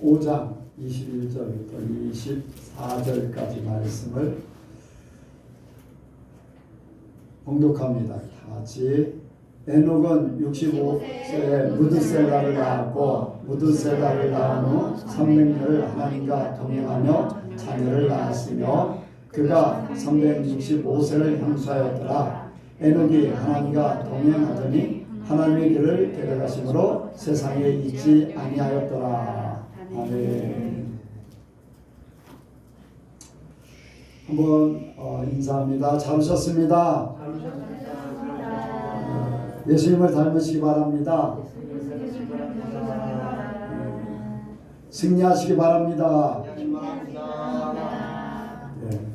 5장 21절부터 24절까지 말씀을 봉독합니다. 다 같이. 에녹은 65세에 무드셀라를 낳았고 무드셀라를 낳은 후 300년을 하나님과 동행하며 자녀를 낳았으며 그가 365세를 형수하였더라. 에녹이 하나님과 동행하더니 하나님의 그를 데려가심으로 세상에 있지 아니하였더라. 아멘. 한번 인사합니다. 잘 오셨습니다. 예수님을 닮으시기 바랍니다. 승리하시기 바랍니다. 네.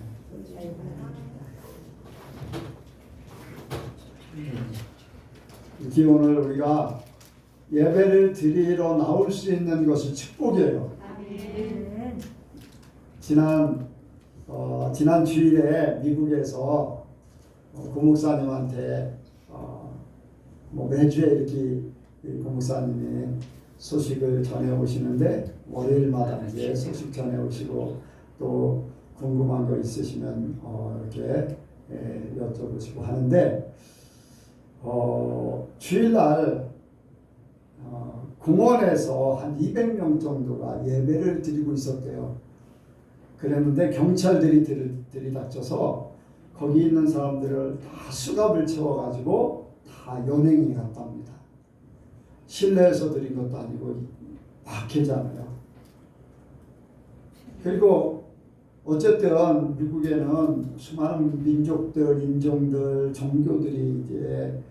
이렇게 오늘 우리가 예배를 드리러 나올 수 있는 것이 축복이에요. 지난 주일에 미국에서 고목사님한테 매주에 이렇게 고목사님이 소식을 전해 오시는데 월요일마다 이제 소식 전해 오시고 또 궁금한 거 있으시면 이렇게 여쭤보시고 하는데 주일날 공원에서 한 200명 정도가 예배를 드리고 있었대요. 그랬는데 경찰들이 들이닥쳐서 거기 있는 사람들을 다 수갑을 채워가지고 다 연행해 갔답니다. 실내에서 드린 것도 아니고 밖이잖아요. 그리고 어쨌든 미국에는 수많은 민족들, 인종들, 종교들이 이제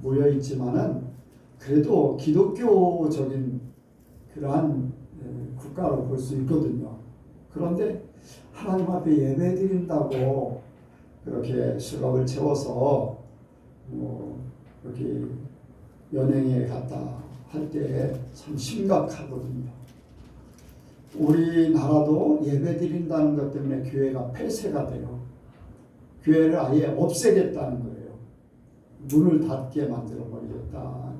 모여 있지만은 그래도 기독교적인 그러한 국가로 볼 수 있거든요. 그런데 하나님 앞에 예배 드린다고 그렇게 수갑을 채워서 이렇게 연행에 갔다 할 때 참 심각하거든요. 우리나라도 예배 드린다는 것 때문에 교회가 폐쇄가 돼요. 교회를 아예 없애겠다는 거예요. 문을 닫게 만들어 버리겠다.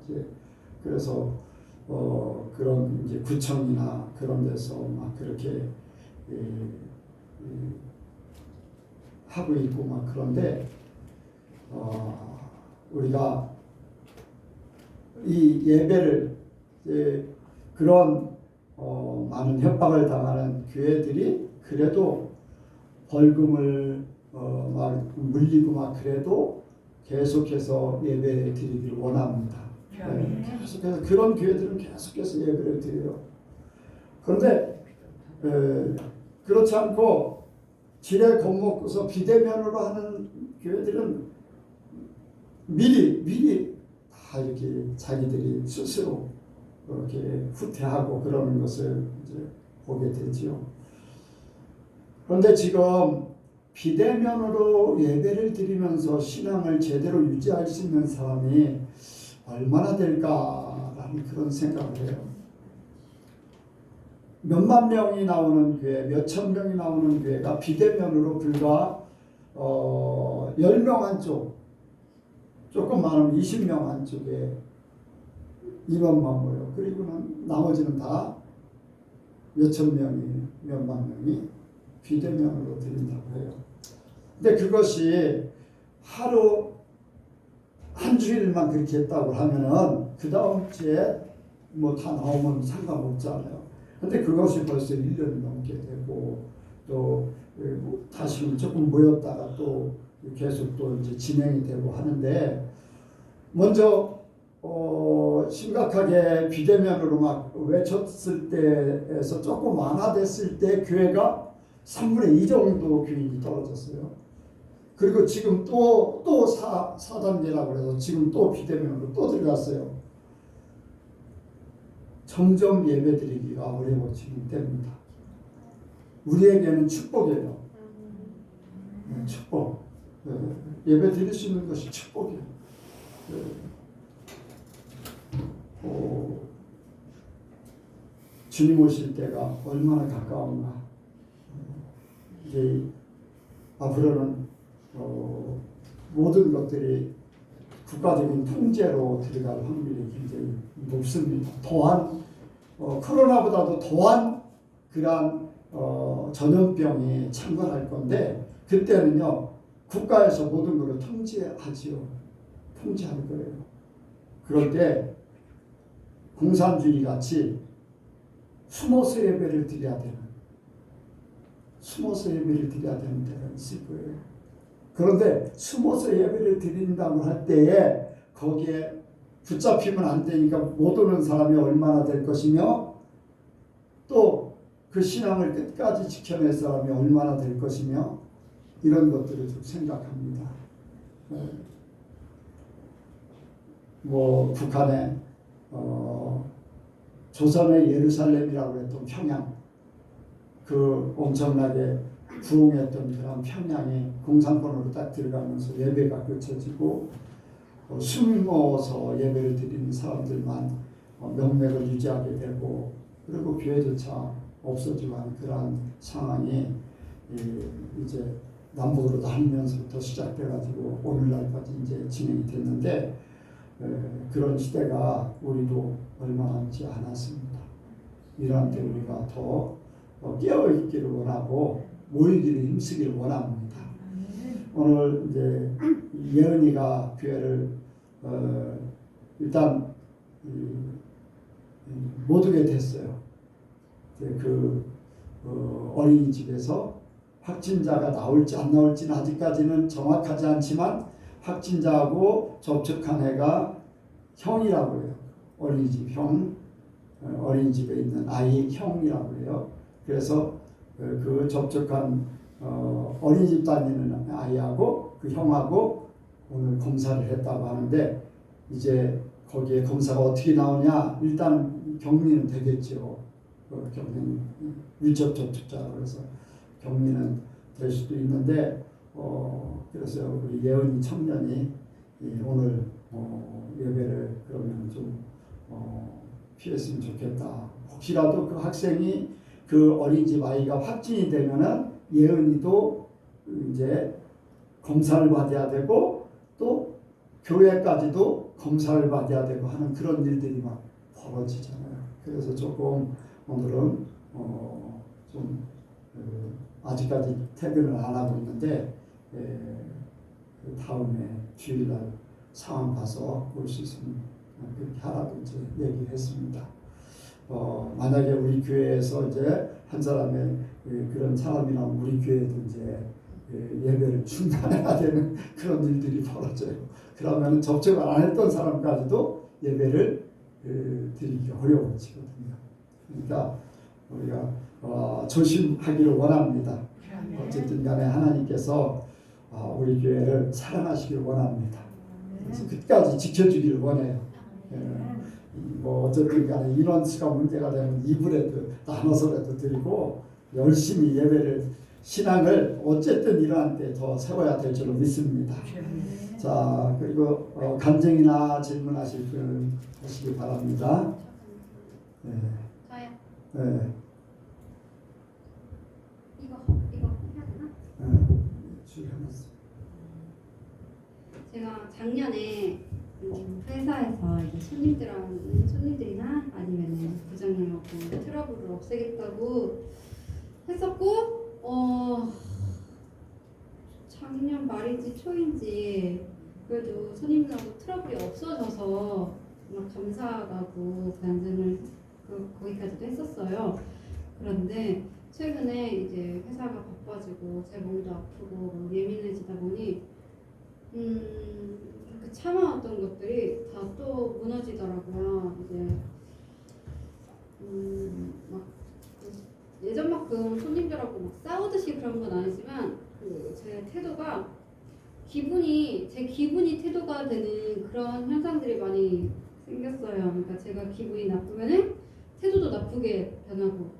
그래서 그런 이제 구청이나 그런 데서 막 그렇게 하고 있고 막 그런데 우리가 이 예배를 그런 많은 협박을 당하는 교회들이 그래도 벌금을 막 물리고 막 그래도 계속해서 예배 드리기를 원합니다. 계속해서 그런 교회들은 계속해서 예배를 드려요. 그런데 그렇지 않고 지레 겁먹고서 비대면으로 하는 교회들은 미리 다 이렇게 자기들이 스스로 이렇게 후퇴하고 그러는 것을 이제 보게 되지요. 그런데 지금 비대면으로 예배를 드리면서 신앙을 제대로 유지할 수 있는 사람이 얼마나 될까라는 그런 생각을 해요. 몇만 명이 나오는 교회, 몇천 명이 나오는 교회가 비대면으로 불과 10명 한쪽, 조금 많으면 20명 한쪽에 인원만 모여. 그리고는 나머지는 다 몇천 명이, 몇만 명이 비대면으로 드린다고 해요. 근데 그것이 하루 한 주일만 그렇게 했다고 하면은 그 다음 주에 뭐 다 나오면 상관없잖아요. 근데 그것이 벌써 1년이 넘게 되고 또 다시 조금 모였다가 또 계속 또 이제 진행이 되고 하는데 먼저 심각하게 비대면으로 막 외쳤을 때에서 조금 완화됐을 때 교회가 3분의 2 정도 교인이 떨어졌어요. 그리고 지금 또 4단계라고 해서 지금 또 비대면으로 또 들어갔어요. 점점 예배 드리기가 어려워지는 때입니다. 우리에게는 축복이에요. 축복. 예배 드릴 수 있는 것이 축복이에요. 주님 오실 때가 얼마나 가까운가. 이제 앞으로는 모든 것들이 국가적인 통제로 들어갈 확률이 굉장히 높습니다. 또한 코로나보다도 더한 그러한 전염병이 창궐할 건데 그때는요 국가에서 모든 것을 통제하지요. 통제할 거예요. 그럴 때 공산주의 같이 숨어서 예배를 드려야 되는 때가 있을 거예요. 그런데 숨어서 예배를 드린다고 할 때에 거기에 붙잡히면 안 되니까 못 오는 사람이 얼마나 될 것이며 또 그 신앙을 끝까지 지켜낼 사람이 얼마나 될 것이며 이런 것들을 좀 생각합니다. 뭐 북한의 조선의 예루살렘이라고 했던 평양 그 엄청나게 부흥했던 그런 평양이 공산권으로 딱 들어가면서 예배가 그쳐지고 숨어서 예배를 드리는 사람들만 명맥을 유지하게 되고 그리고 교회조차 없어지고 하는 그러한 상황이 이제 남북으로 나뉘면서부터 시작돼가지고 오늘날까지 이제 진행이 됐는데 그런 시대가 우리도 얼마 남지 않았습니다. 이러한 때 우리가 더 깨어있기를 원하고 모이기를 힘쓰기를 원합니다. 오늘 이제 예은이가 교회를 일단 못 오게 됐어요. 그 어린이집에서 확진자가 나올지 안 나올지는 아직까지는 정확하지 않지만 확진자하고 접촉한 애가 형이라고 해요. 어린이집 형, 어린이집에 있는 아이 형이라고 해요. 그래서 그 접촉한 어린이집 다니는 아이하고 그 형하고 오늘 검사를 했다고 하는데 이제 거기에 검사가 어떻게 나오냐 일단 격리는 되겠죠. 격리는 밀접 접촉자라고 해서 격리는 될 수도 있는데 그래서 우리 예은이 청년이 오늘 예배를 그러면 좀 피했으면 좋겠다. 혹시라도 그 학생이 그 어린이집 아이가 확진이 되면은 예은이도 이제 검사를 받아야 되고 또 교회까지도 검사를 받아야 되고 하는 그런 일들이 막 벌어지잖아요. 그래서 조금 오늘은 좀 아직까지 퇴근을 안 하고 있는데 그 다음에 주일날 상황 봐서 올 수 있으면 그렇게 하라고 이제 얘기를 했습니다. 만약에 우리 교회에서 이제 한 사람의 그런 사람이나 우리 교회도 이제 예배를 중단해야 되는 그런 일들이 벌어져요. 그러면 접촉을 안 했던 사람까지도 예배를 드리기 어려워지거든요. 그러니까 우리가 조심하기를 원합니다. 어쨌든 간에 하나님께서 우리 교회를 사랑하시기를 원합니다. 그래서 끝까지 지켜주기를 원해요. 뭐 어쨌든 간에 인원수가 문제가 되면 2부라도 나눠서라도 드리고 열심히 예배를 신앙을 어쨌든 이러한 때 더 세워야 될 줄로 믿습니다. 자 그리고 간증이나 질문하실 분 하시기 바랍니다. 네. 저요. 네. 이거 해야 되나? 해놨어. 제가 작년에 회사에서 이제 손님들이나 아니면은 부장님하고 트러블을 없애겠다고 했었고 작년 말인지 초인지 그래도 손님들하고 트러블이 없어져서 정말 감사하다고 간증을 거기까지도 했었어요. 그런데 최근에 이제 회사가 바빠지고 제 몸도 아프고 예민해지다 보니 그 참아왔던 것들이 다 또 무너지더라고요. 이제 막 예전만큼 손님들하고 막 싸우듯이 그런 건 아니지만 제 태도가 제 기분이 태도가 되는 그런 현상들이 많이 생겼어요. 그러니까 제가 기분이 나쁘면은 태도도 나쁘게 변하고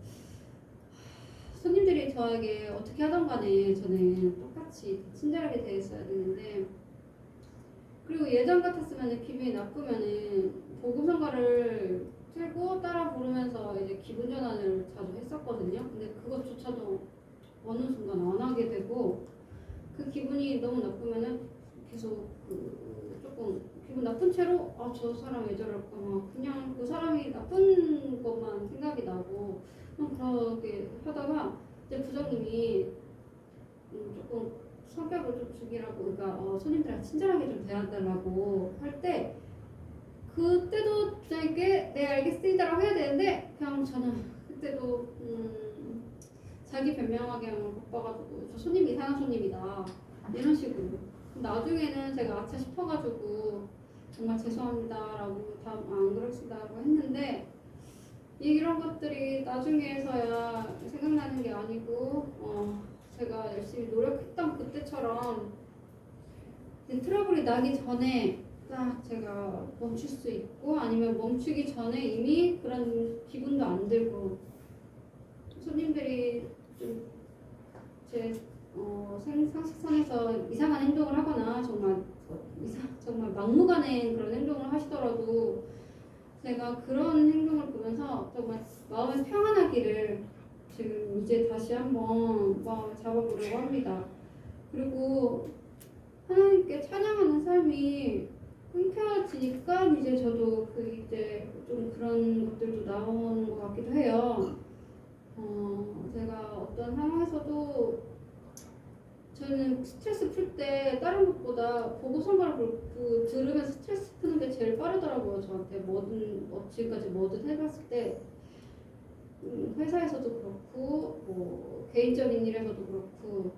손님들이 저에게 어떻게 하던 간에 저는 똑같이 친절하게 대했어야 되는데 그리고 예전 같았으면 기분이 나쁘면은 보금성가를 틀고 따라 부르면서 이제 기분 전환을 자주 했었거든요. 근데 그것조차도 어느 순간 안 하게 되고 그 기분이 너무 나쁘면은 계속 조금 기분 나쁜 채로 아 저 사람 왜 저럴까 막 그냥 그 사람이 나쁜 것만 생각이 나고 그렇게 하다가 이제 부장님이 조금 성격을 좀 죽이라고 그러니까 손님들한테 친절하게 좀 대해달라고 할 때 그때도 부장님께 네 알겠습니다라고 해야 되는데 그냥 저는 그때도 자기 변명하게 하면 바빠가지고 저 손님 이상한 손님이다 이런 식으로 나중에는 제가 아차 싶어가지고 정말 죄송합니다라고 다음 안 그럽시다라고 했는데 이런 것들이 나중에서야 생각나는 게 아니고 제가 열심히 노력했던 그때처럼 트러블이 나기 전에 딱 제가 멈출 수 있고 아니면 멈추기 전에 이미 그런 기분도 안 들고 손님들이 좀 제 상식선에서 이상한 행동을 하거나 정말 막무가내인 그런 행동을 하시더라도 제가 그런 행동을 보면서 정말 마음이 평안하기를 지금 이제 다시 한번 마음을 잡아보려고 합니다. 그리고 하나님께 찬양하는 삶이 끊겨지니까 이제 저도 이제 좀 그런 것들도 나오는 것 같기도 해요. 제가 어떤 상황에서도 저는 스트레스 풀 때 다른 것보다 보고서를 들으면서 스트레스 푸는 게 제일 빠르더라고요. 저한테 지금까지 뭐든 해봤을 때 회사에서도 그렇고 뭐 개인적인 일에서도 그렇고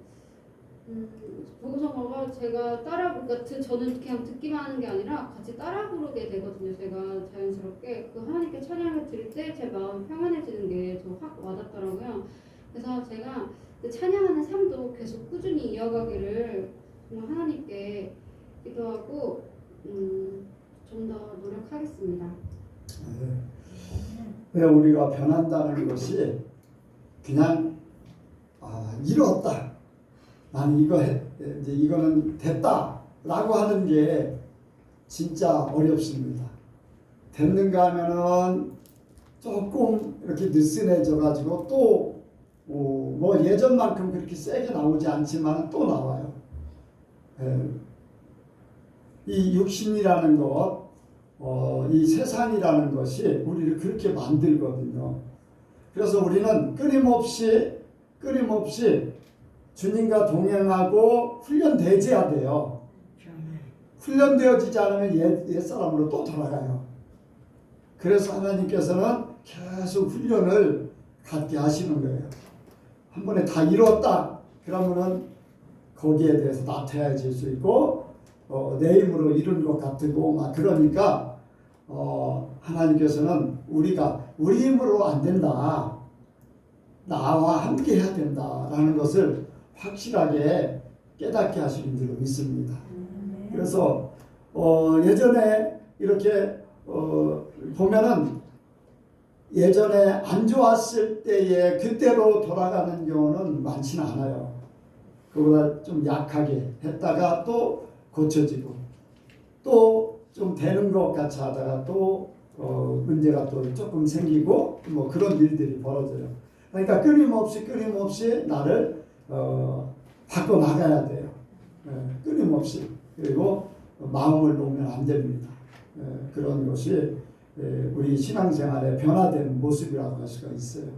보고서가 제가 그러니까 저는 그냥 듣기만 하는 게 아니라 같이 따라 부르게 되거든요. 제가 자연스럽게 그 하나님께 찬양을 드릴 때 제 마음이 평안해지는 게 저 확 와닿더라고요. 그래서 제가 그 찬양하는 삶도 계속 꾸준히 이어가기를 정말 하나님께 기도하고 좀 더 노력하겠습니다. 네. 우리가 변한다는 것이 그냥 이뤘다. 나는 이제 이거는 됐다라고 하는 게 진짜 어렵습니다. 됐는가 하면은 조금 이렇게 느슨해져가지고 또 뭐 예전만큼 그렇게 세게 나오지 않지만 또 나와요. 이 육신이라는 것, 이 세상이라는 것이 우리를 그렇게 만들거든요. 그래서 우리는 끊임없이 주님과 동행하고 훈련되어야 돼요. 훈련되어지지 않으면 옛사람으로 또 돌아가요. 그래서 하나님께서는 계속 훈련을 갖게 하시는 거예요. 한 번에 다 이뤘다 그러면은 거기에 대해서 나태해질 수 있고 내 힘으로 이룬 것 같고 막 그러니까 하나님께서는 우리 힘으로 안 된다. 나와 함께 해야 된다라는 것을 확실하게 깨닫게 하시는 줄로 믿습니다. 그래서 예전에 이렇게 보면은 예전에 안 좋았을 때에 그때로 돌아가는 경우는 많지는 않아요. 그보다 좀 약하게 했다가 또 고쳐지고 또 좀 되는 것 같이 하다가 또 문제가 또 조금 생기고 뭐 그런 일들이 벌어져요. 그러니까 끊임없이 나를 바꿔 나가야 돼요. 끊임없이. 그리고 마음을 놓으면 안 됩니다. 그런 것이 우리 신앙생활의 변화된 모습이라고 할 수가 있어요.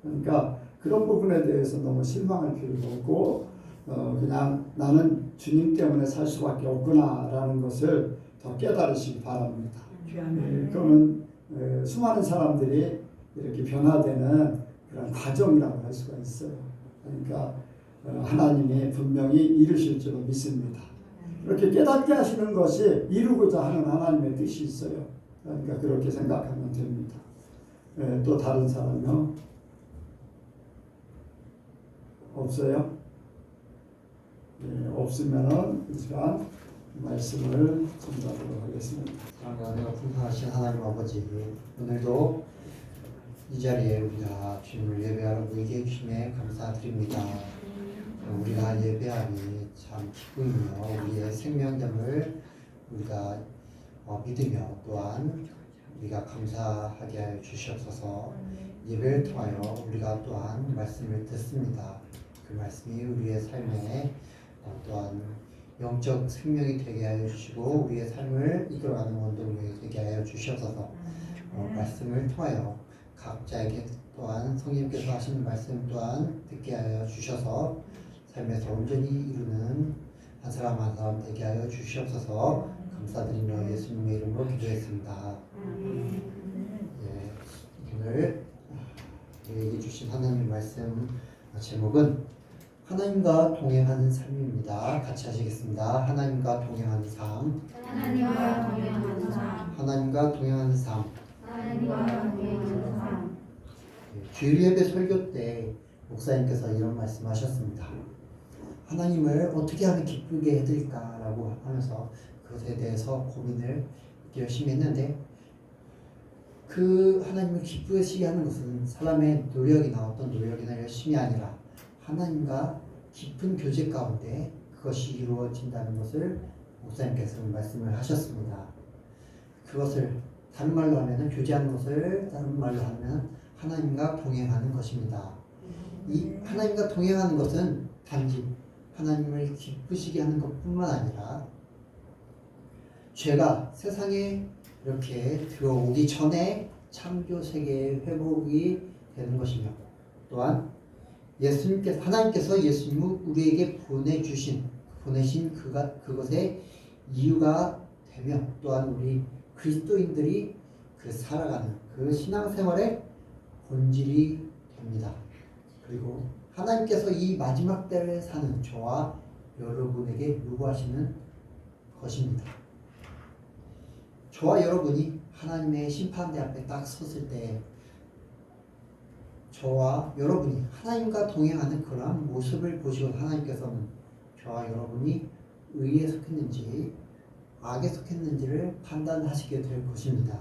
그러니까 그런 부분에 대해서 너무 실망할 필요가 없고 그냥 나는 주님 때문에 살 수밖에 없구나라는 것을 더 깨달으시기 바랍니다. 그러면 수많은 사람들이 이렇게 변화되는 그런 과정이라고 할 수가 있어요. 그러니까 하나님이 분명히 이루실 줄로 믿습니다. 그렇게 깨닫게 하시는 것이 이루고자 하는 하나님의 뜻이 있어요. 그러니까 그렇게 생각하면 됩니다. 또 다른 사람요? 없어요? 없으면은 이 시간 말씀을 전달하도록 하겠습니다. 사랑과 풍성하신 하나님 아버지, 오늘도 이 자리에 우리가 주님을 예배하러 모이게 해주심에 감사드립니다. 우리가 예배하니 참 기쁨이며 우리의 생명됨을 우리가 믿으며 또한 우리가 감사하게 하여 주시옵소서. 예배를 통하여 우리가 또한 말씀을 듣습니다. 그 말씀이 우리의 삶에 또한 영적 생명이 되게 하여 주시고 우리의 삶을 이끌어가는 원동력이 되게 하여 주시옵소서. 말씀을 통하여 각자에게 또한 성령께서 하시는 말씀 또한 듣게 하여 주셔서 삶에서 온전히 이루는 한 사람 한 사람 되게 하여 주시옵소서. 감사드리며 예수님의 이름으로 기도했습니다. 오늘 우리에게 주신 하나님의 말씀 제목은 하나님과 동행하는 삶입니다. 같이 하시겠습니다. 하나님과 동행하는 삶. 하나님과 동행하는 삶. 하나님과 동행하는 삶. 하나님과 동행하는 삶. 주일 예배 설교 때 목사님께서 이런 말씀하셨습니다. 하나님을 어떻게 하면 기쁘게 해드릴까라고 하면서 그것에 대해서 고민을 열심히 했는데 그 하나님을 기쁘시게 하는 것은 사람의 노력이나 어떤 노력이나 열심이 아니라 하나님과 깊은 교제 가운데 그것이 이루어진다는 것을 목사님께서 말씀을 하셨습니다. 그것을 다른 말로 하면 교제하는 것을 다른 말로 하면 하나님과 동행하는 것입니다. 이 하나님과 동행하는 것은 단지 하나님을 기쁘시게 하는 것뿐만 아니라 죄가 세상에 이렇게 들어오기 전에 창조 세계의 회복이 되는 것이며 또한 하나님께서 예수님을 우리에게 보내신 그것의 이유가 되며 또한 우리 그리스도인들이 그 살아가는 그 신앙생활의 본질이 됩니다. 그리고 하나님께서 이 마지막 때를 사는 저와 여러분에게 요구하시는 것입니다. 저와 여러분이 하나님의 심판대 앞에 딱 섰을 때 저와 여러분이 하나님과 동행하는 그러한 모습을 보시고 하나님께서는 저와 여러분이 의에 속했는지 악에 속했는지를 판단하시게 될 것입니다.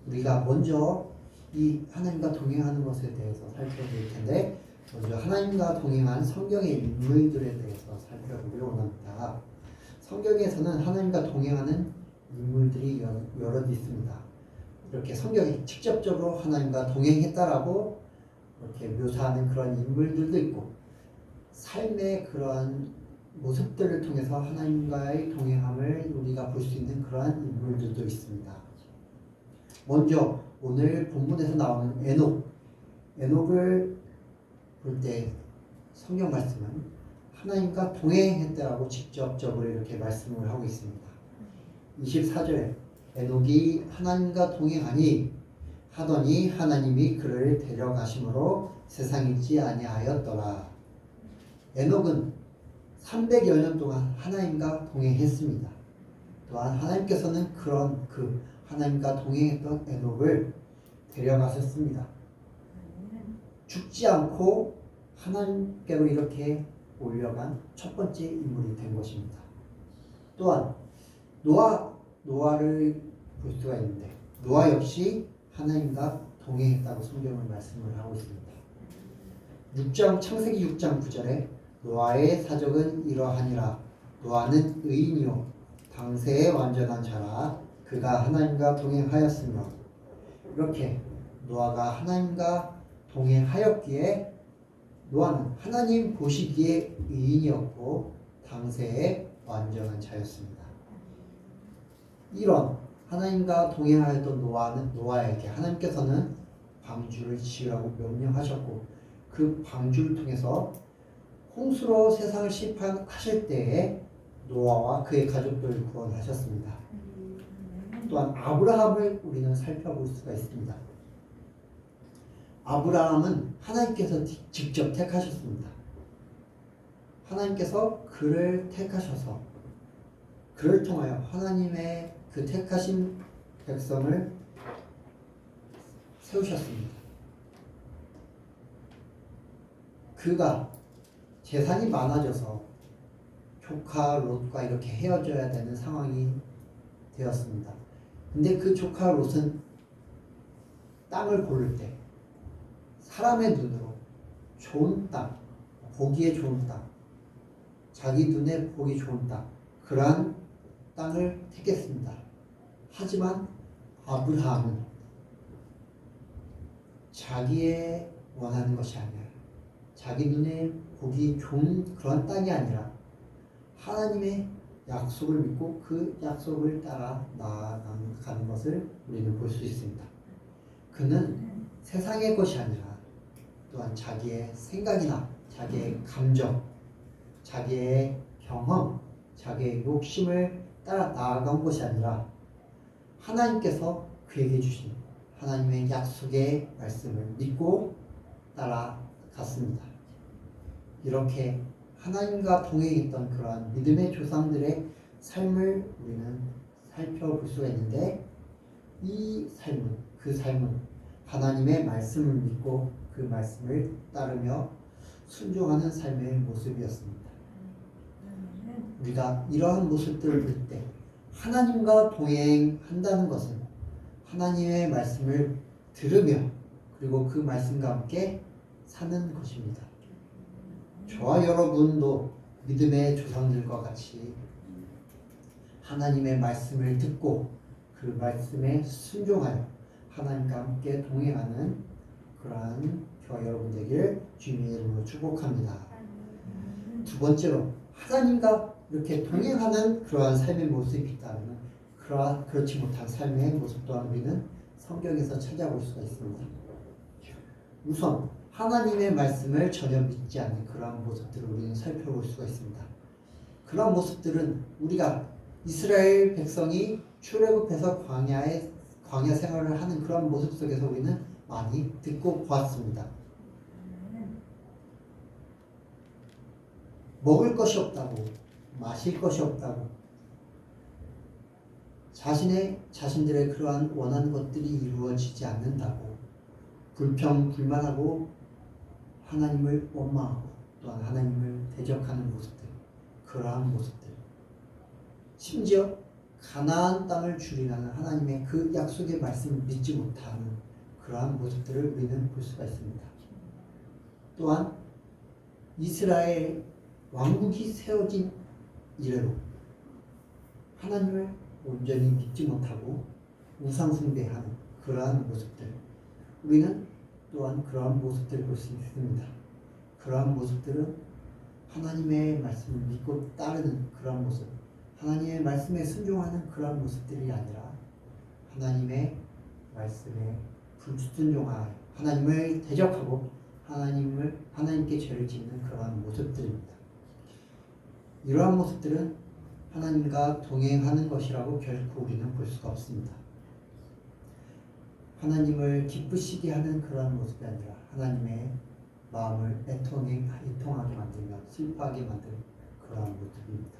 우리가 먼저 이 하나님과 동행하는 것에 대해서 살펴볼 텐데 먼저 하나님과 동행한 성경의 인물들에 대해서 살펴보려 원합니다. 성경에서는 하나님과 동행하는 인물들이 여럿 있습니다. 이렇게 성경이 직접적으로 하나님과 동행했다라고 이렇게 묘사하는 그런 인물들도 있고 삶의 그러한 모습들을 통해서 하나님과의 동행함을 우리가 볼 수 있는 그러한 인물들도 있습니다. 먼저 오늘 본문에서 나오는 에녹을 볼 때 성경 말씀은 하나님과 동행했다라고 직접적으로 이렇게 말씀을 하고 있습니다. 24절에 에녹이 하나님과 동행하니 하더니 하나님이 그를 데려가심으로 세상에 있지 아니하였더라. 에녹은 300여 년 동안 하나님과 동행했습니다. 또한 하나님께서는 그런 하나님과 동행했던 에녹을 데려가셨습니다. 죽지 않고 하나님께로 이렇게 올려간 첫 번째 인물이 된 것입니다. 또한 노아를 볼 수가 있는데 노아 역시 하나님과 동행했다고 성경은 말씀을 하고 있습니다. 창세기 6장 9절에 노아의 사적은 이러하니라. 노아는 의인이요 당세의 완전한 자라. 그가 하나님과 동행하였으며 이렇게 노아가 하나님과 동행하였기에 노아는 하나님 보시기에 의인이었고 당세의 완전한 자였습니다. 이런 하나님과 동행하였던 노아에게 하나님께서는 방주를 지으라고 명령하셨고 그 방주를 통해서 홍수로 세상을 심판하실 때에 노아와 그의 가족들을 구원하셨습니다. 또한 아브라함을 우리는 살펴볼 수가 있습니다. 아브라함은 하나님께서 직접 택하셨습니다. 하나님께서 그를 택하셔서 그를 통하여 하나님의 그 택하신 백성을 세우셨습니다. 그가 재산이 많아져서 조카 롯과 이렇게 헤어져야 되는 상황이 되었습니다. 근데 그 조카 롯은 땅을 고를 때 사람의 눈으로 좋은 땅, 보기에 좋은 땅, 자기 눈에 보기 좋은 땅, 그러한 땅을 택했습니다. 하지만 아브라함은 자기의 원하는 것이 아니라 자기 눈에 보기 좋은 그런 땅이 아니라 하나님의 약속을 믿고 그 약속을 따라 나아가는 것을 우리는 볼 수 있습니다. 그는 세상의 것이 아니라 또한 자기의 생각이나 자기의 감정, 자기의 경험, 자기의 욕심을 따라 나아간 것이 아니라 하나님께서 그에게 주신 하나님의 약속의 말씀을 믿고 따라갔습니다. 이렇게 하나님과 동행했던 그러한 믿음의 조상들의 삶을 우리는 살펴볼 수가 있는데 이 삶은, 그 삶은 하나님의 말씀을 믿고 그 말씀을 따르며 순종하는 삶의 모습이었습니다. 우리가 이러한 모습들을 볼 때 하나님과 동행한다는 것은 하나님의 말씀을 들으며 그리고 그 말씀과 함께 사는 것입니다. 저와 여러분도 믿음의 조상들과 같이 하나님의 말씀을 듣고 그 말씀에 순종하여 하나님과 함께 동행하는 그러한 저와 여러분 되길 주님의 이름으로 축복합니다. 두 번째로 하나님과 이렇게 동행하는 그러한 삶의 모습이 있다면 그렇지 못한 삶의 모습 또한 우리는 성경에서 찾아볼 수가 있습니다. 우선 하나님의 말씀을 전혀 믿지 않는 그러한 모습들을 우리는 살펴볼 수가 있습니다. 그러한 모습들은 우리가 이스라엘 백성이 출애굽해서 광야 생활을 하는 그러한 모습 속에서 우리는 많이 듣고 보았습니다. 먹을 것이 없다고, 마실 것이 없다고, 자신들의 그러한 원하는 것들이 이루어지지 않는다고, 불평불만하고 하나님을 원망하고 또한 하나님을 대적하는 모습들, 그러한 모습들, 심지어 가나안 땅을 주리라는 하나님의 그 약속의 말씀을 믿지 못하는 그러한 모습들을 우리는 볼 수가 있습니다. 또한 이스라엘 왕국이 세워진 이래로 하나님을 온전히 믿지 못하고 우상숭배하는 그러한 모습들, 우리는 또한 그러한 모습들을 볼 수 있습니다. 그러한 모습들은 하나님의 말씀을 믿고 따르는 그러한 모습, 하나님의 말씀에 순종하는 그러한 모습들이 아니라 하나님의 말씀에 불순종하여 하나님을 대적하고 하나님께 죄를 짓는 그러한 모습들입니다. 이러한 모습들은 하나님과 동행하는 것이라고 결코 우리는 볼 수가 없습니다. 하나님을 기쁘시게 하는 그러한 모습이 아니라 하나님의 마음을 애통하게 만들며 슬퍼하게 만드는 그러한 모습입니다.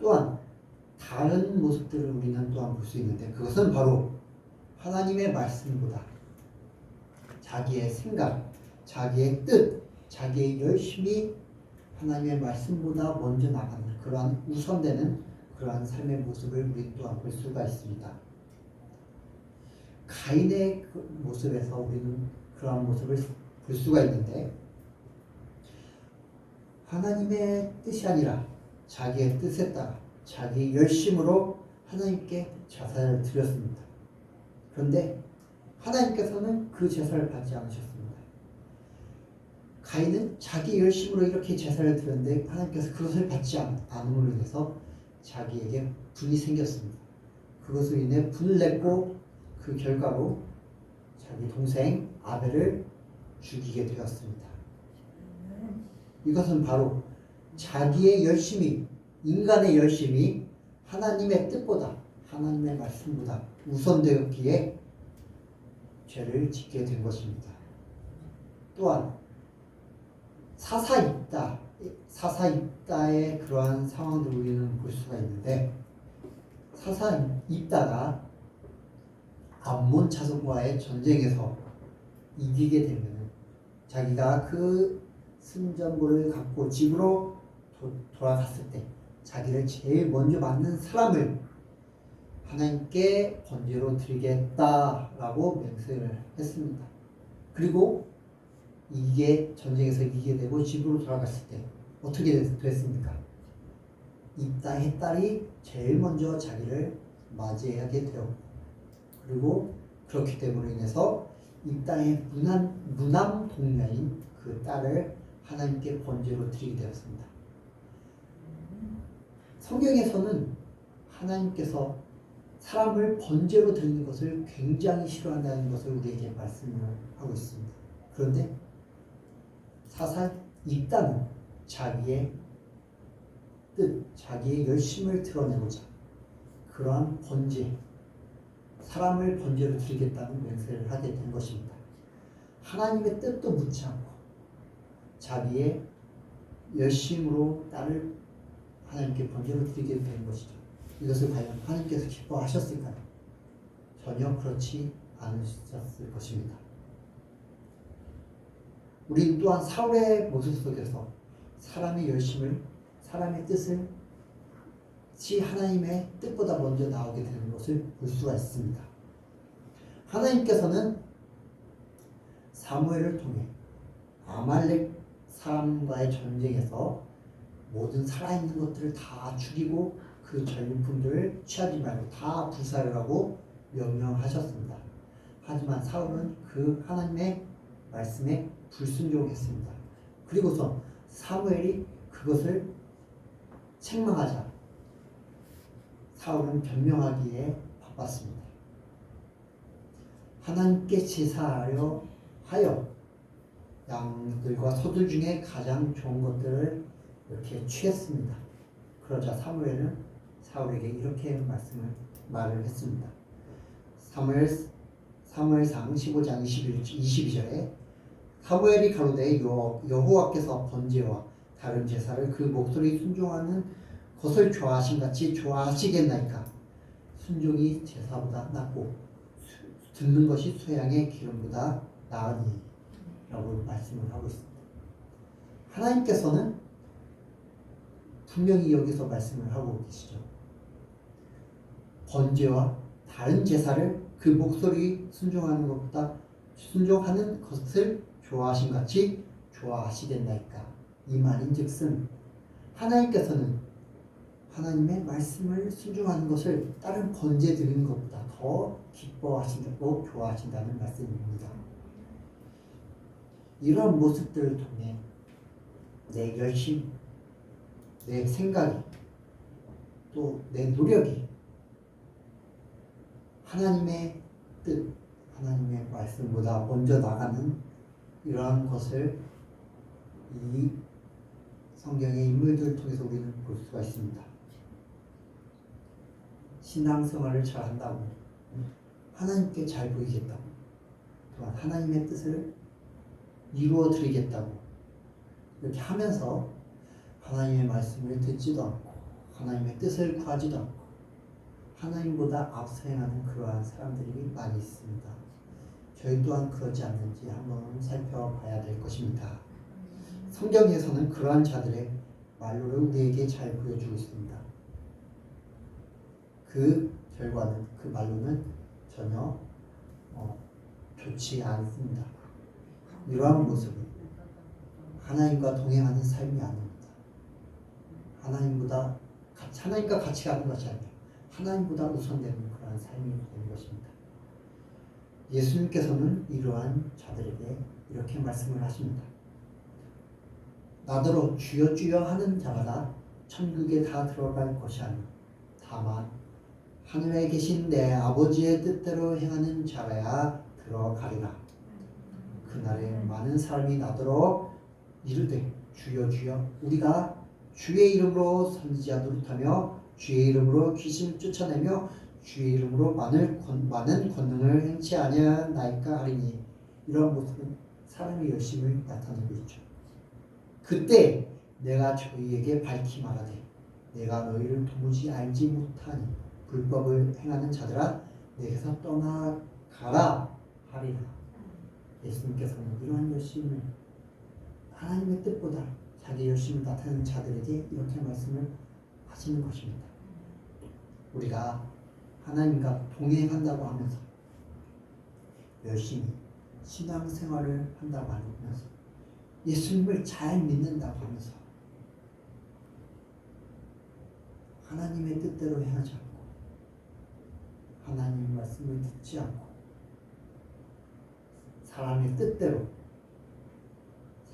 또한 다른 모습들을 우리는 또한 볼 수 있는데 그것은 바로 하나님의 말씀보다 자기의 생각, 자기의 뜻, 자기의 열심이 하나님의 말씀보다 먼저 나가는 그러한 우선되는 그러한 삶의 모습을 우리 또한 볼 수가 있습니다. 가인의 그 모습에서 우리는 그러한 모습을 볼 수가 있는데 하나님의 뜻이 아니라 자기의 뜻에 따라 자기 열심으로 하나님께 제사를 드렸습니다. 그런데 하나님께서는 그 제사를 받지 않으셨습니다. 가인은 자기 열심으로 이렇게 제사를 드렸는데 하나님께서 그것을 받지 않음으로 인해서 자기에게 분이 생겼습니다. 그것으로 인해 분을 냈고 그 결과로 자기 동생 아벨을 죽이게 되었습니다. 이것은 바로 자기의 열심이, 인간의 열심이 하나님의 뜻보다, 하나님의 말씀보다 우선되었기에 죄를 짓게 된 것입니다. 또한 사사입다의 그러한 상황들을 우리는 볼 수가 있는데 사사입다가 암몬 자손과의 전쟁에서 이기게 되면 자기가 그 승전보를 갖고 집으로 돌아갔을 때 자기를 제일 먼저 맞는 사람을 하나님께 번제로 드리겠다라고 맹세를 했습니다. 그리고 이게 전쟁에서 이기게 되고 집으로 돌아갔을 때 어떻게 됐습니까? 입다의 딸이 제일 먼저 자기를 맞이하게 되었고 그리고 그렇기 때문에 인해서 입다의 무남 동녀인 그 딸을 하나님께 번제로 드리게 되었습니다. 성경에서는 하나님께서 사람을 번제로 드리는 것을 굉장히 싫어한다는 것을 우리에게 말씀을 하고 있습니다. 그런데 사실 이단은 자기의 뜻, 자기의 열심을 드러내고자 그러한 번제, 사람을 번제로 드리겠다는 맹세를 하게 된 것입니다. 하나님의 뜻도 묻지 않고 자기의 열심으로 나를 하나님께 번제로 드리게 된 것이죠. 이것을 과연 하나님께서 기뻐하셨을까요? 전혀 그렇지 않으셨을 것입니다. 우리 또한 사울의 모습 속에서 사람의 열심을, 사람의 뜻을 하나님의 뜻보다 먼저 나오게 되는 것을 볼 수가 있습니다. 하나님께서는 사무엘을 통해 아말렉 사람과의 전쟁에서 모든 살아있는 것들을 다 죽이고 그 전리품들을 취하지 말고 다 불사를 하고 명령하셨습니다. 하지만 사울은 그 하나님의 말씀에 불순종했습니다. 그리고서 사무엘이 그것을 책망하자 사울은 변명하기에 바빴습니다. 하나님께 제사하려 하여 양들과 소들 중에 가장 좋은 것들을 이렇게 취했습니다. 그러자 사무엘은 사울에게 이렇게 말을 했습니다. 사무엘상 15장 22절에 사무엘이 가로되 여호와께서 번제와 다른 제사를 그 목소리 순종하는 것을 좋아하신 같이 좋아하시겠나이까. 순종이 제사보다 낫고 듣는 것이 소양의 기름보다 나으니 라고 말씀을 하고 있습니다. 하나님께서는 분명히 여기서 말씀을 하고 계시죠. 번제와 다른 제사를 그 목소리 순종하는 것을 좋아하신 같이 좋아하시겠나이까. 이 말인즉슨 하나님께서는 하나님의 말씀을 순종하는 것을 다른 번제 드리는 것보다 더 기뻐하신다고 좋아하신다는 말씀입니다. 이런 모습들을 통해 내 열심, 내 생각이, 또 내 노력이 하나님의 뜻, 하나님의 말씀보다 먼저 나가는 이러한 것을 이 성경의 인물들을 통해서 우리는 볼 수가 있습니다. 신앙생활을 잘 한다고, 하나님께 잘 보이겠다고, 또한 하나님의 뜻을 이루어 드리겠다고 이렇게 하면서 하나님의 말씀을 듣지도 않고 하나님의 뜻을 구하지도 않고 하나님보다 앞서 행하는 그러한 사람들이 많이 있습니다. 저희 또한 그러지 않는지 한번 살펴봐야 될 것입니다. 성경에서는 그러한 자들의 말로를 우리에게 잘 보여주고 있습니다. 그 결과는, 그 말로는 전혀 좋지 않습니다. 이러한 모습은 하나님과 동행하는 삶이 아닙니다. 하나님과 같이 가는 것이 아니라 하나님보다 우선되는 그러한 삶이 되는 것입니다. 예수님께서는 이러한 자들에게 이렇게 말씀을 하십니다. 나더러 주여 주여 하는 자마다 천국에 다 들어갈 것이 아니오 다만 하늘에 계신 내 아버지의 뜻대로 행하는 자라야 들어가리라. 그날에 많은 사람이 나더러 이르되 주여 주여 우리가 주의 이름으로 선지자 노릇하며 주의 이름으로 귀신을 쫓아내며 주의 이름으로 많은 권능을 행치 아니하나이까 하리니. 이러한 모습은 사람의 열심을 나타내고 있죠. 그때 내가 저희에게 밝히 말하되 내가 너희를 도무지 알지 못하니 불법을 행하는 자들아 내게서 떠나가라 하리라. 예수님께서는 이러한 열심을 하나님의 뜻보다 자기 열심을 나타내는 자들에게 이렇게 말씀을 하시는 것입니다. 우리가 하나님과 동행한다고 하면서 열심히 신앙생활을 한다고 하면서 예수님을 잘 믿는다고 하면서 하나님의 뜻대로 행하지 않고 하나님의 말씀을 듣지 않고 사람의 뜻대로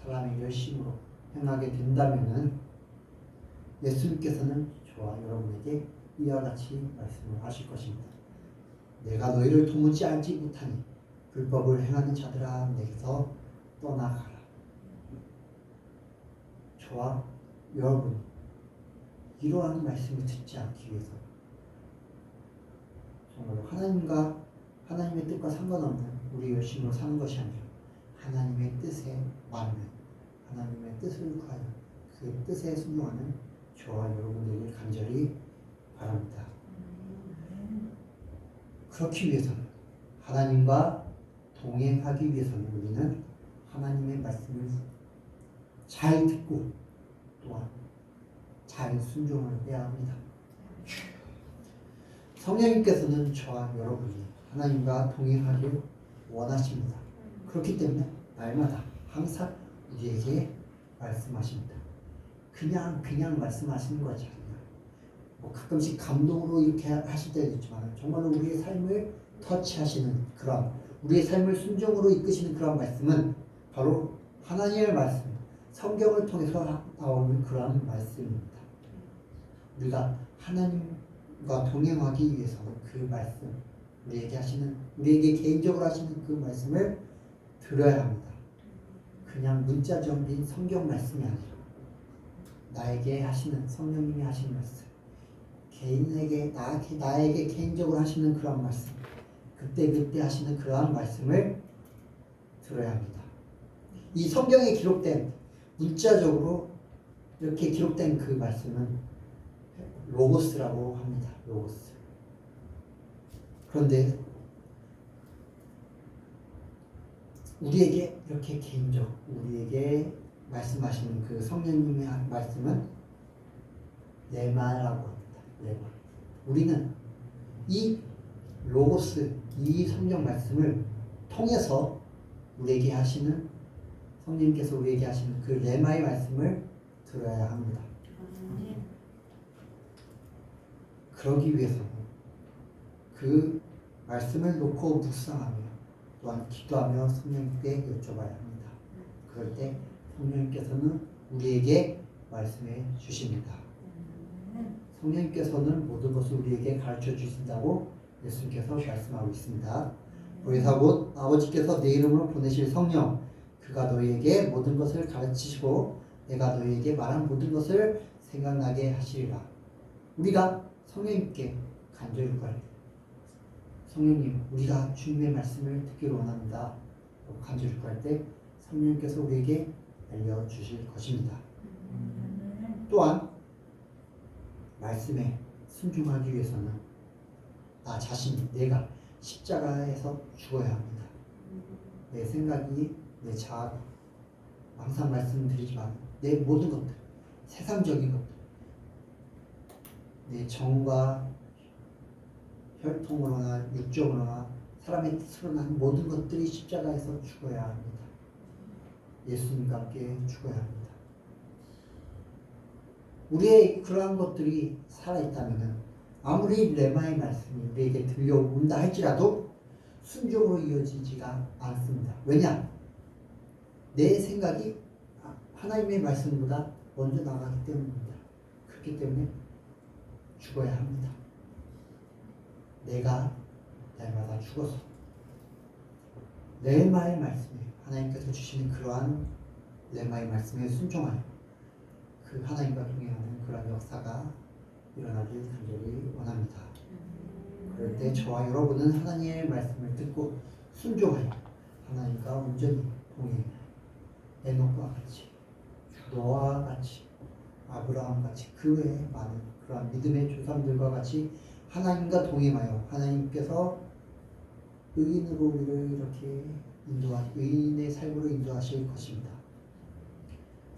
사람의 열심으로 행하게 된다면은 예수님께서는 저와 여러분에게 이와 같이 말씀을 하실 것입니다. 내가 너희를 도무지 알지 못하니 불법을 행하는 자들아 내게서 떠나가라. 저와 여러분 이러한 말씀을 듣지 않기 위해서 정말로 하나님의 뜻과 상관없는 우리 열심으로 사는 것이 아니라 하나님의 뜻에 맞는 하나님의 뜻을 구하여 그 뜻에 순종하는 저와 여러분들을 간절히 바랍니다. 그렇기 위해서는 하나님과 동행하기 위해서는 우리는 하나님의 말씀을 잘 듣고 또한 잘 순종을 해야 합니다. 성령님께서는 저와 여러분이 하나님과 동행하길 원하십니다. 그렇기 때문에 날마다 항상 우리에게 말씀하십니다. 그냥 말씀하시는 것이 아니라 뭐 가끔씩 감동으로 이렇게 하실 때도 있지만 정말로 우리의 삶을 터치하시는 그런 우리의 삶을 순종으로 이끄시는 그런 말씀은 바로 하나님의 말씀, 성경을 통해서 나오는 그런 말씀입니다. 우리가 하나님과 동행하기 위해서는 그 말씀, 우리에게 개인적으로 하시는 그 말씀을 들어야 합니다. 그냥 문자적인 성경 말씀이 아니라 나에게 하시는 성령님이 하시는 말씀, 나에게 개인적으로 하시는 그런 말씀, 그때 하시는 그러한 말씀을 들어야 합니다. 이 성경에 기록된 문자적으로 이렇게 기록된 그 말씀은 로고스라고 합니다. 로고스. 그런데 우리에게 이렇게 우리에게 말씀하시는 그 성령님의 말씀은 레마라고 합니다. 레마. 우리는 이 로고스, 이 성경 말씀을 통해서 우리에게 하시는 성령님께서 우리에게 하시는 그 레마의 말씀을 들어야 합니다. 그러기 위해서는 그 말씀을 놓고 묵상하며 또한 기도하며 성령님께 여쭤봐야 합니다. 그럴 때 성령님께서는 우리에게 말씀해 주십니다. 성령님께서는 모든 것을 우리에게 가르쳐 주신다고 예수님께서 말씀하고 있습니다. 보혜사 곧 아버지께서 내 이름으로 보내실 성령, 그가 너희에게 모든 것을 가르치시고 내가 너희에게 말한 모든 것을 생각나게 하시리라. 우리가 성령님께 간절히 구할 때, 성령님, 우리가 주님의 말씀을 듣기를 원합니다. 간절히 구할 때 성령님께서 우리에게 알려주실 것입니다. 또한 말씀에 순종하기 위해서는 나 자신, 내가 십자가에서 죽어야 합니다. 내 생각이, 내 자아가, 항상 말씀드리지만 내 모든 것들, 세상적인 것들, 내 정과 혈통으로나 육적으로나 사람의 뜻으로나 모든 것들이 십자가에서 죽어야 합니다. 예수님과 함께 죽어야 합니다. 우리의 그러한 것들이 살아있다면 아무리 레마의 말씀이 우리에게 들려온다 할지라도 순종으로 이어지지가 않습니다. 왜냐? 내 생각이 하나님의 말씀보다 먼저 나가기 때문입니다. 그렇기 때문에 죽어야 합니다. 내가 날마다 죽어서 레마의 말씀에 하나님께서 주시는 그러한 레마의 말씀에 순종하여 그 하나님과 동행하는 그러한 역사가 일어나길 간절히 원합니다. 그럴 때 저와 여러분은 하나님의 말씀을 듣고 순종하여 하나님과 온전히 동행하여 에녹과 같이, 노아와 같이, 아브라함 같이 그 외에 많은 그러한 믿음의 조상들과 같이 하나님과 동행하여 하나님께서 의인으로 우리를 이렇게 의인의 삶으로 인도하실 것입니다.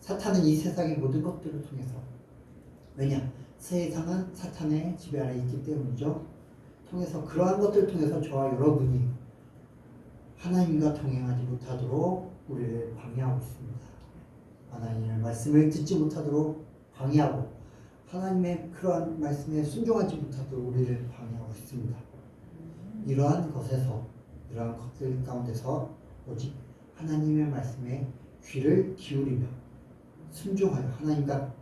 사탄은 이 세상의 모든 것들을 통해서, 왜냐? 세상은 사탄의 지배 아래 있기 때문이죠. 통해서 그러한 것들을 통해서 저와 여러분이 하나님과 동행하지 못하도록 우리를 방해하고 있습니다. 하나님의 말씀을 듣지 못하도록 방해하고 하나님의 그러한 말씀에 순종하지 못하도록 우리를 방해하고 있습니다. 이러한 것들 가운데서 오직 하나님의 말씀에 귀를 기울이며 순종하여 하나님과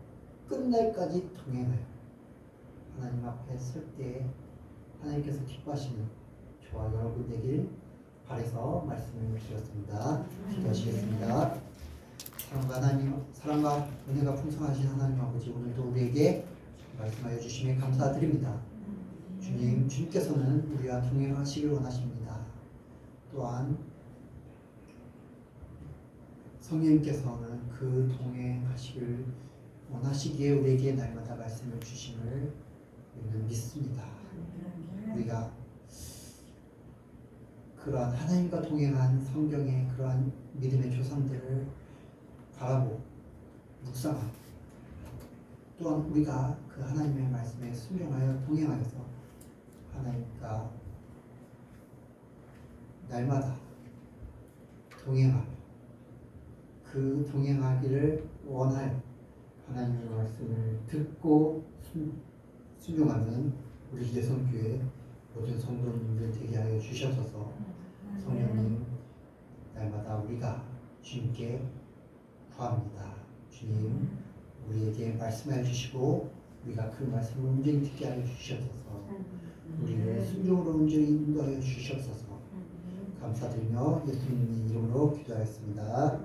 끝날까지 동행하여 하나님 앞에 설 때 하나님께서 기뻐하시는 저와 여러분 되길 바라서 말씀을 드렸습니다. 기도하시겠습니다. 사랑과 은혜가 풍성하신 하나님 아버지, 오늘도 우리에게 말씀하여 주심에 감사드립니다. 주님, 주님께서는 우리와 동행하시길 원하십니다. 또한 성령님께서는 그 동행하시길 원하시기에 우리에게 날마다 말씀을 주심을 우리는 믿습니다. 우리가 그러한 하나님과 동행한 성경의 그러한 믿음의 조상들을 바라보고 묵상하고, 또한 우리가 그 하나님의 말씀에 순종하여 동행하여서 하나님과 날마다 동행하며 그 동행하기를 원하여 하나님의 말씀을 듣고 순종하는 우리 예성교회 모든 성도님들 되게 하여 주셔서 성령님, 날마다 우리가 주님께 구합니다. 주님, 우리에게 말씀하여 주시고 우리가 그 말씀을 온전히 듣게 하여 주시옵소서. 우리를 순종으로 온전히 인도하여 주시옵소서. 감사드리며 예수님의 이름으로 기도하였습니다.